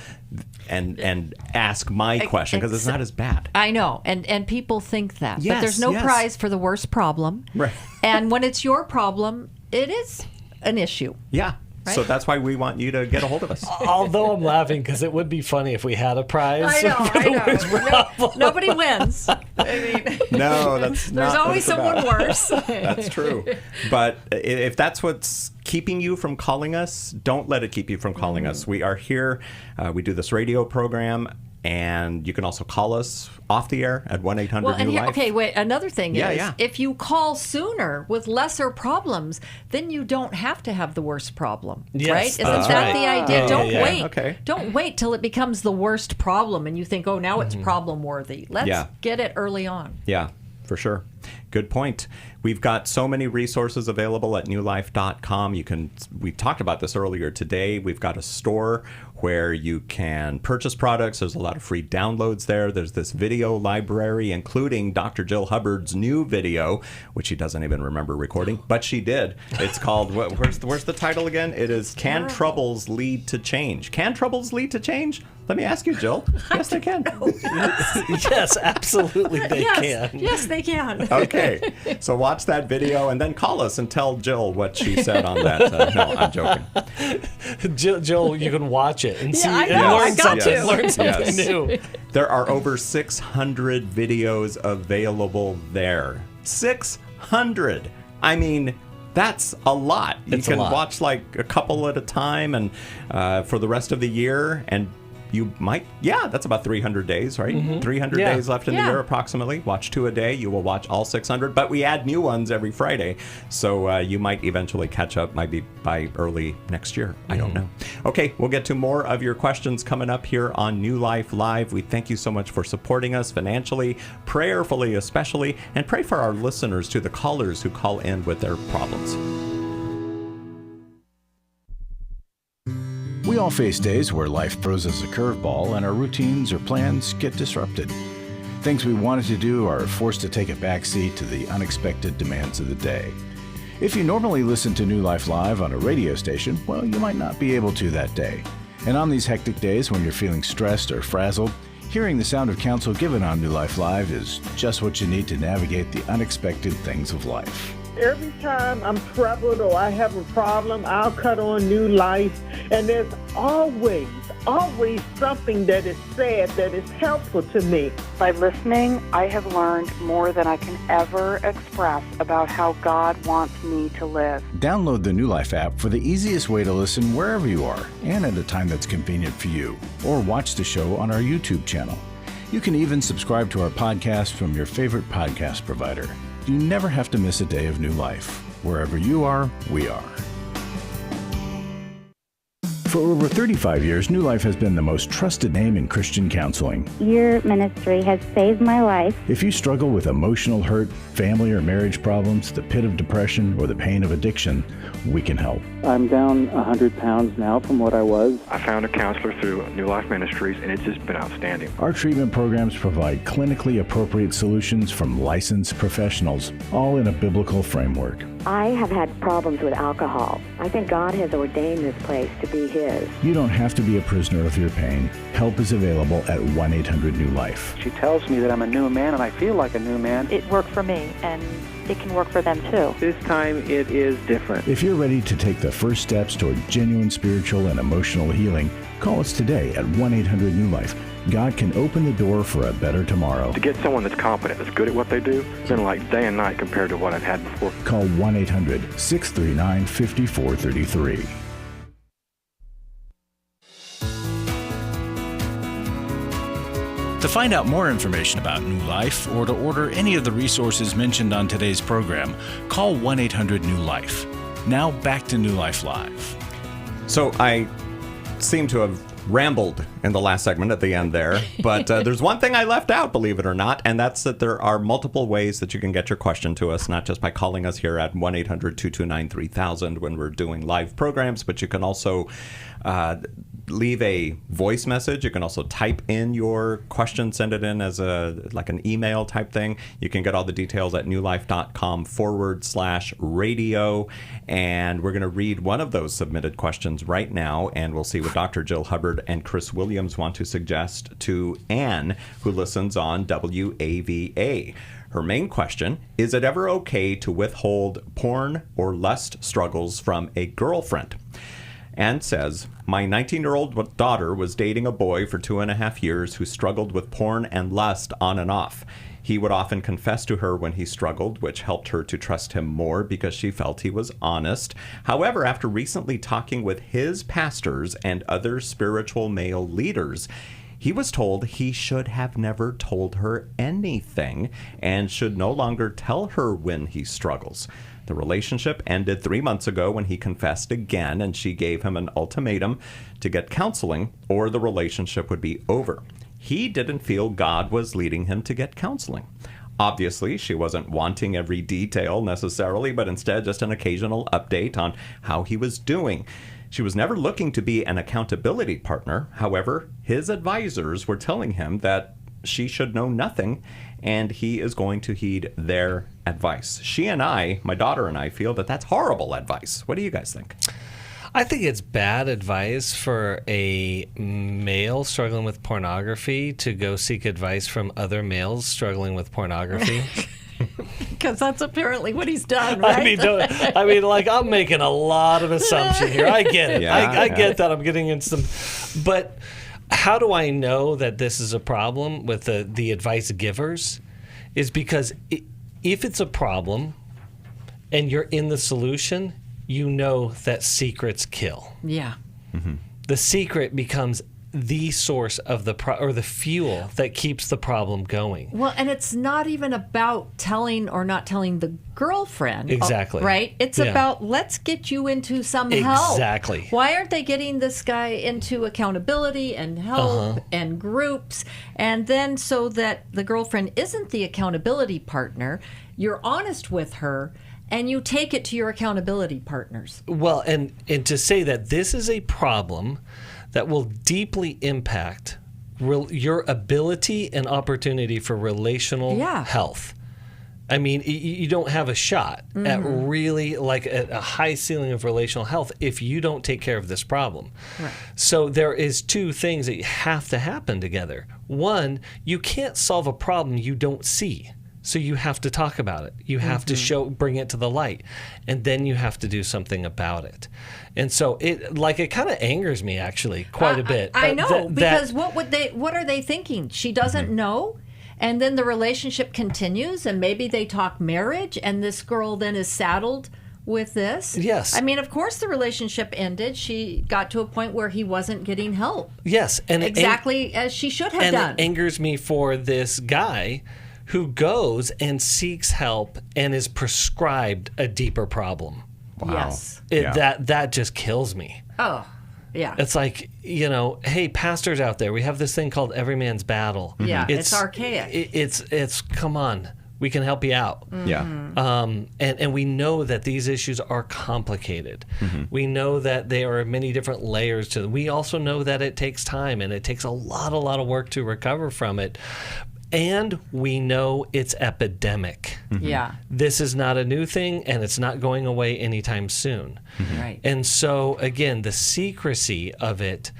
and ask my question, because it's not as bad. I know, and people think that. Yes, but there's no yes. prize for the worst problem. Right. And when it's your problem, it is an issue. Yeah. Right? So that's why we want you to get a hold of us. Although I'm laughing because it would be funny if we had a prize. I know. Nobody wins. I mean, no, that's not. There's always someone worse. That's true. But if that's what's keeping you from calling us, don't let it keep you from calling us. We are here. We do this radio program. And you can also call us off the air at 1-800-NEW-LIFE. Okay, wait. Another thing is, if you call sooner with lesser problems, then you don't have to have the worst problem, right? Isn't that the idea? Don't wait. Okay. Don't wait till it becomes the worst problem and you think, oh, now it's problem worthy. Let's get it early on. Yeah, for sure. Good point. We've got so many resources available at newlife.com. We talked about this earlier today. We've got a store where you can purchase products. There's a lot of free downloads there. There's this video library, including Dr. Jill Hubbard's new video, which she doesn't even remember recording, but she did. It's called, where's the title again? It is Can Troubles Lead to Change? Can Troubles Lead to Change? Let me ask you, Jill. Yes, they can. Yes, absolutely they can. Yes, they can. Okay, so watch that video and then call us and tell Jill what she said on that. No, I'm joking. Jill, you can watch it and see I and know, learn something new. There are over 600 videos available there. 600. I mean, that's a lot. You can watch like a couple at a time, and for the rest of the year, and you might, that's about 300 days, right? Mm-hmm. 300 days left in the year approximately. Watch 2 a day. You will watch all 600, but we add new ones every Friday. So you might eventually catch up, maybe by early next year. I don't know. Okay, we'll get to more of your questions coming up here on New Life Live. We thank you so much for supporting us financially, prayerfully especially, and pray for our listeners, to the callers who call in with their problems. We all face days where life throws us a curveball and our routines or plans get disrupted. Things we wanted to do are forced to take a backseat to the unexpected demands of the day. If you normally listen to New Life Live on a radio station, well, you might not be able to that day. And on these hectic days when you're feeling stressed or frazzled, hearing the sound of counsel given on New Life Live is just what you need to navigate the unexpected things of life. Every time I'm troubled or I have a problem, I'll cut on New Life, and there's always something that is said that is helpful to me. By listening, I have learned more than I can ever express about how God wants me to live. Download the New Life app for the easiest way to listen wherever you are and at a time that's convenient for you, or watch the show on our YouTube channel. You can even subscribe to our podcast from your favorite podcast provider. You never have to miss a day of New Life. Wherever you are, we are. For over 35 years, New Life has been the most trusted name in Christian counseling. Your ministry has saved my life. If you struggle with emotional hurt, family or marriage problems, the pit of depression, or the pain of addiction, we can help. I'm down 100 pounds now from what I was. I found a counselor through New Life Ministries, and it's just been outstanding. Our treatment programs provide clinically appropriate solutions from licensed professionals, all in a biblical framework. I have had problems with alcohol. I think God has ordained this place to be His. You don't have to be a prisoner of your pain. Help is available at 1-800-NEW-LIFE. She tells me that I'm a new man, and I feel like a new man. It worked for me, and it can work for them too. This time it is different. If you're ready to take the first steps toward genuine spiritual and emotional healing, call us today at 1-800-NEW-LIFE. God can open the door for a better tomorrow. To get someone that's competent, that's good at what they do, it's been like day and night compared to what I've had before. Call 1-800-639-5433. To find out more information about New Life or to order any of the resources mentioned on today's program, call 1-800-NEW-LIFE. Now back to New Life Live. So I seem to have rambled in the last segment at the end there, but there's one thing I left out, believe it or not, and that's that there are multiple ways that you can get your question to us, not just by calling us here at 1-800-229-3000 when we're doing live programs, but you can also leave a voice message. You can also type in your question, send it in as like an email type thing. You can get all the details at newlife.com/radio. And we're going to read one of those submitted questions right now, and we'll see what Dr. Jill Hubbard and Chris Williams want to suggest to Anne, who listens on WAVA. Her main question: is it ever okay to withhold porn or lust struggles from a girlfriend? Anne says, my 19-year-old daughter was dating a boy for 2.5 years who struggled with porn and lust on and off. He would often confess to her when he struggled, which helped her to trust him more because she felt he was honest. However, after recently talking with his pastors and other spiritual male leaders, he was told he should have never told her anything and should no longer tell her when he struggles. The relationship ended 3 months ago when he confessed again, and she gave him an ultimatum to get counseling or the relationship would be over. He didn't feel God was leading him to get counseling. Obviously, she wasn't wanting every detail necessarily, but instead just an occasional update on how he was doing. She was never looking to be an accountability partner. However, his advisors were telling him that she should know nothing, and he is going to heed their advice. She and I, my daughter and I, feel that that's horrible advice. What do you guys think? I think it's bad advice for a male struggling with pornography to go seek advice from other males struggling with pornography. Because that's apparently what he's done, right? I mean, like, I'm making a lot of assumption here. I get it. Yeah, I get that I'm getting into some... But how do I know that this is a problem with the advice givers? Is because if it's a problem and you're in the solution, you know that secrets kill. Yeah. Mm-hmm. The secret becomes the source of or the fuel that keeps the problem going. Well, and it's not even about telling or not telling the girlfriend. Exactly. Right? It's about, let's get you into some help. Exactly. Why aren't they getting this guy into accountability and help and groups? And then so that the girlfriend isn't the accountability partner, you're honest with her, and you take it to your accountability partners. Well, and to say that this is a problem that will deeply impact your ability and opportunity for relational health. I mean, you don't have a shot at really like a high ceiling of relational health if you don't take care of this problem. Right. So there is two things that have to happen together. One, you can't solve a problem you don't see. So you have to talk about it. You have to bring it to the light, and then you have to do something about it. And so it kind of angers me actually quite a bit. I know because what are they thinking? She doesn't know, and then the relationship continues, and maybe they talk marriage, and this girl then is saddled with this. Yes. I mean, of course the relationship ended. She got to a point where he wasn't getting help. Yes, and exactly as she should have done. And it angers me for this guy who goes and seeks help and is prescribed a deeper problem. Wow. Yes. That just kills me. Oh, yeah. It's like, hey, pastors out there, we have this thing called every man's battle. Yeah, it's archaic. It's come on. We can help you out. Yeah. And we know that these issues are complicated. We know that there are many different layers to them. We also know that it takes time and it takes a lot of work to recover from it. And we know it's epidemic. Yeah. This is not a new thing, and it's not going away anytime soon. Right. And so, again, the secrecy of it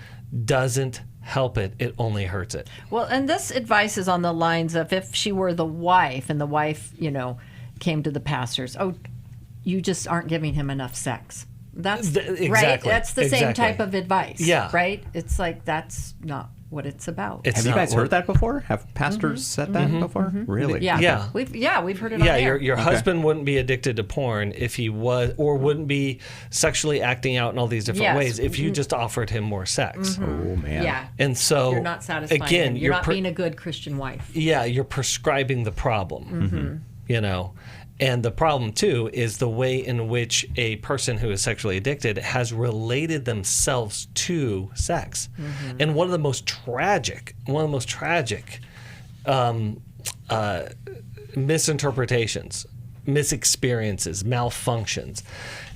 doesn't help it. It only hurts it. Well, and this advice is on the lines of if she were the wife and the wife, came to the pastors, oh, you just aren't giving him enough sex. That's Exactly. right. That's the same Exactly. type of advice. Yeah. Right? It's like that's not what it's about. It's Have you not guys what- heard that before? Have pastors said that before? Really? Yeah. Yeah. We've heard it on Yeah, air. your husband wouldn't be addicted to porn if he was, or wouldn't be sexually acting out in all these different Yes. ways if you just offered him more sex. Oh, man. Yeah. And so, You're not satisfying again, him. You're not being a good Christian wife. Yeah, you're prescribing the problem, And the problem, too, is the way in which a person who is sexually addicted has related themselves to sex. And one of the most tragic misinterpretations, misexperiences, malfunctions,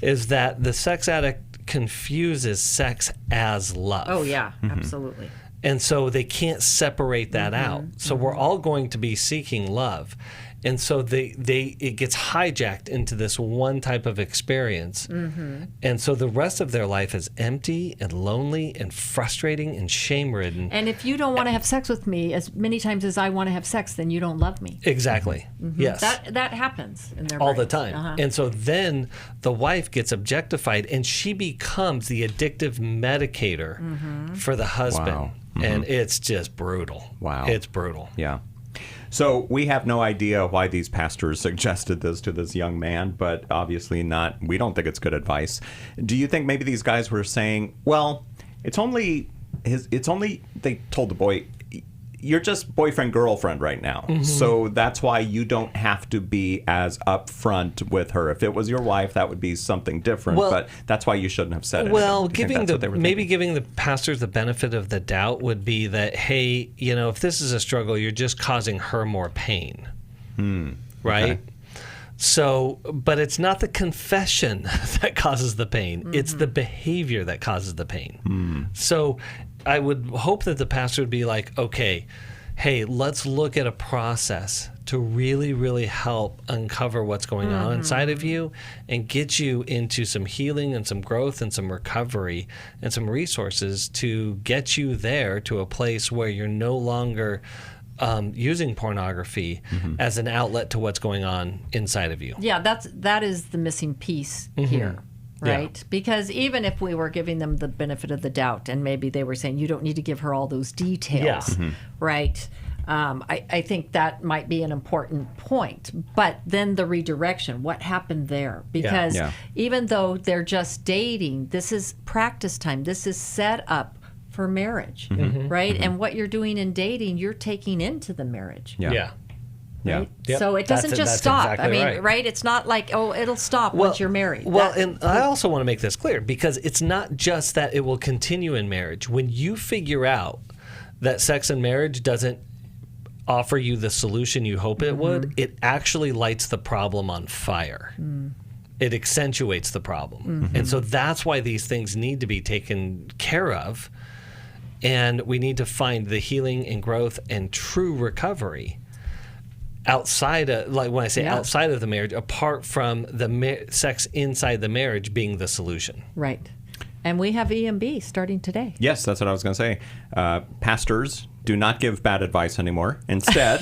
is that the sex addict confuses sex as love. Oh, yeah. Absolutely. And so they can't separate that out. So we're all going to be seeking love. And so it gets hijacked into this one type of experience. And so the rest of their life is empty and lonely and frustrating and shame-ridden. And if you don't want to have sex with me as many times as I want to have sex, then you don't love me. Exactly. Yes. That happens in their all the brain. time. And so then the wife gets objectified and she becomes the addictive medicator for the husband. Wow. And it's just brutal. Wow. It's brutal. Yeah. So we have no idea why these pastors suggested this to this young man, but obviously not. We don't think it's good advice. Do you think maybe these guys were saying, well, they told the boy, you're just boyfriend, girlfriend right now. So that's why you don't have to be as upfront with her. If it was your wife, that would be something different, but that's why you shouldn't have said it. Well, giving the pastors the benefit of the doubt would be that, hey, if this is a struggle, you're just causing her more pain. Right? Okay. So, but it's not the confession that causes the pain. It's the behavior that causes the pain. So I would hope that the pastor would be like, okay, hey, let's look at a process to really, really help uncover what's going on inside of you and get you into some healing and some growth and some recovery and some resources to get you there to a place where you're no longer using pornography as an outlet to what's going on inside of you. Yeah, that is the missing piece here. Right? Yeah. Because even if we were giving them the benefit of the doubt and maybe they were saying, you don't need to give her all those details, right? I think that might be an important point. But then the redirection, what happened there? Because even though they're just dating, this is practice time. This is set up for marriage, right? And what you're doing in dating, you're taking into the marriage. Yeah. Right? Yep. So it doesn't just stop. Exactly, I mean, right? It's not like, oh, it'll stop once you're married. Well, and I also want to make this clear because it's not just that it will continue in marriage. When you figure out that sex in marriage doesn't offer you the solution you hope it would, it actually lights the problem on fire. It accentuates the problem. And so that's why these things need to be taken care of. And we need to find the healing and growth and true recovery outside of, like when I say outside of the marriage, apart from the sex inside the marriage being the solution. Right. And we have EMB starting today. Yes, that's what I was going to say. Pastors, do not give bad advice anymore. Instead,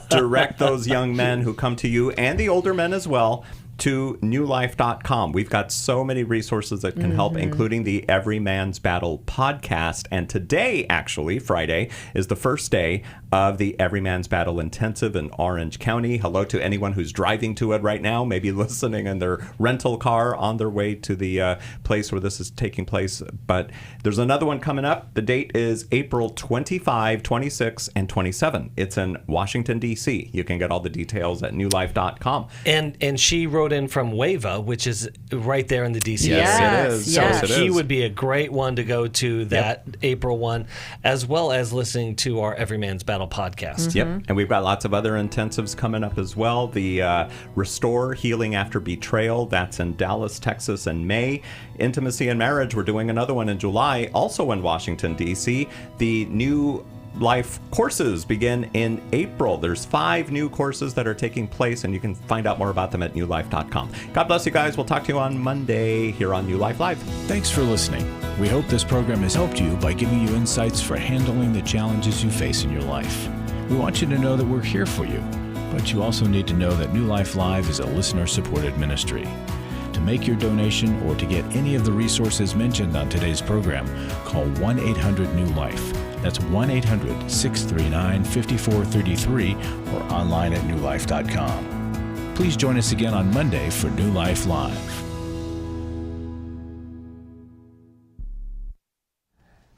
direct those young men who come to you, and the older men as well, to newlife.com. We've got so many resources that can help, including the Every Man's Battle podcast. And today, actually, Friday, is the first day of the Every Man's Battle Intensive in Orange County. Hello to anyone who's driving to it right now, maybe listening in their rental car on their way to the place where this is taking place. But there's another one coming up. The date is April 25, 26, and 27. It's in Washington, D.C. You can get all the details at newlife.com. And she wrote in from Wava, which is right there in the DC area. Yes, it is. So Yes. he would be a great one to go to that April one, as well as listening to our Every Man's Battle Channel podcast. Yep. And we've got lots of other intensives coming up as well. The Restore Healing After Betrayal, that's in Dallas, Texas in May. Intimacy and Marriage, we're doing another one in July, also in Washington, D.C. The New Life courses begin in April. There's 5 new courses that are taking place, and you can find out more about them at newlife.com. God bless you guys. We'll talk to you on Monday here on New Life Live. Thanks for listening. We hope this program has helped you by giving you insights for handling the challenges you face in your life. We want you to know that we're here for you, but you also need to know that New Life Live is a listener-supported ministry. To make your donation or to get any of the resources mentioned on today's program, call 1-800-NEW-LIFE. That's 1-800-639-5433 or online at newlife.com. Please join us again on Monday for New Life Live.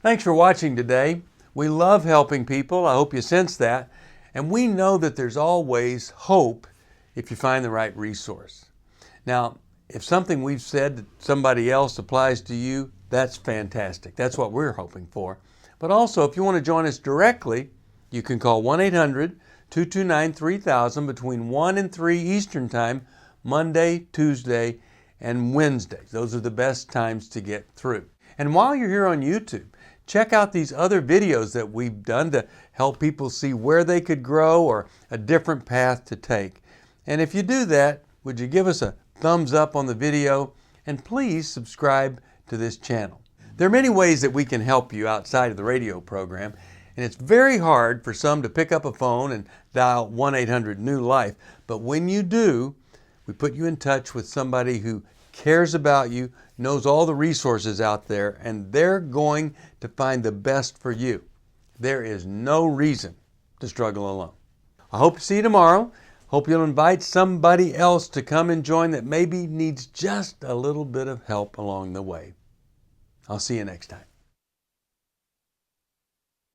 Thanks for watching today. We love helping people. I hope you sense that. And we know that there's always hope if you find the right resource. Now, if something we've said to somebody else applies to you, that's fantastic. That's what we're hoping for. But also, if you want to join us directly, you can call 1-800-229-3000 between 1 and 3 Eastern Time, Monday, Tuesday, and Wednesday. Those are the best times to get through. And while you're here on YouTube, check out these other videos that we've done to help people see where they could grow or a different path to take. And if you do that, would you give us a thumbs up on the video? And please subscribe to this channel. There are many ways that we can help you outside of the radio program, and it's very hard for some to pick up a phone and dial 1-800-NEW-LIFE. But when you do, we put you in touch with somebody who cares about you, knows all the resources out there, and they're going to find the best for you. There is no reason to struggle alone. I hope to see you tomorrow. Hope you'll invite somebody else to come and join that maybe needs just a little bit of help along the way. I'll see you next time.